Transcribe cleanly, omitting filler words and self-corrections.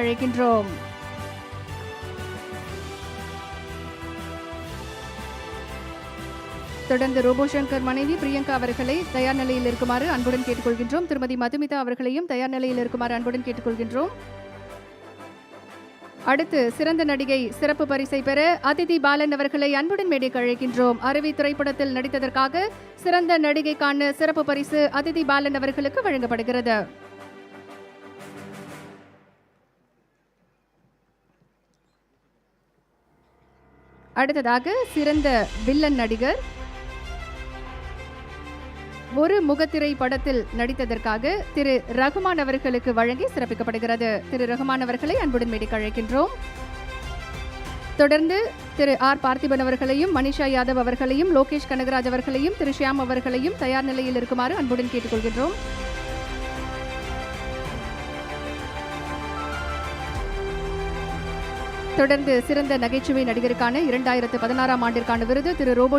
அழைக்கின்றோம். தொடர்ந்து ரோபோ சங்கர் மனைவி பிரியங்கா அவர்களை தயார் நிலையில் இருக்குமாறு அன்புடன் கேட்டுக்கொள்கின்றோம். திருமதி மதுமிதா அவர்களையும் தயார் நிலையில் இருக்குமாறு அன்புடன் கேட்டுக்கொள்கின்றோம். அடுத்து சிறந்த நடிகை சிறப்பு பரிசை பெற அதிதி பாலன் அவர்களை அன்புடன் மேடைக்கு அழைக்கின்றோம். அருவி திரைப்படத்தில் நடித்ததற்காக சிறந்த நடிகைக்கான சிறப்பு பரிசு அதிதி பாலன் அவர்களுக்கு வழங்கப்படுகிறது. அடுத்ததாக சிறந்த வில்லன் நடிகர் ஒரு முகத்திரை படத்தில் நடித்ததற்காக திரு ரகுமான் அவர்களுக்கு வழங்கி சிறப்பிக்கப்படுகிறது. திரு ரகுமான் அவர்களை அன்புடன் மேடைக்கு அழைக்கின்றோம். தொடர்ந்து திரு ஆர் பார்த்திபன் அவர்களையும் மனிஷா யாதவ் அவர்களையும் லோகேஷ் கனகராஜ் அவர்களையும் திரு ஷியாம் அவர்களையும் தயார் நிலையில் இருக்குமாறு அன்புடன் கேட்டுக்கொள்கின்றோம். தொடர்ந்து சிறந்த நகைச்சுவை நடிகருக்கான 2016 ஆண்டிற்கான விருது திரு ரோபோ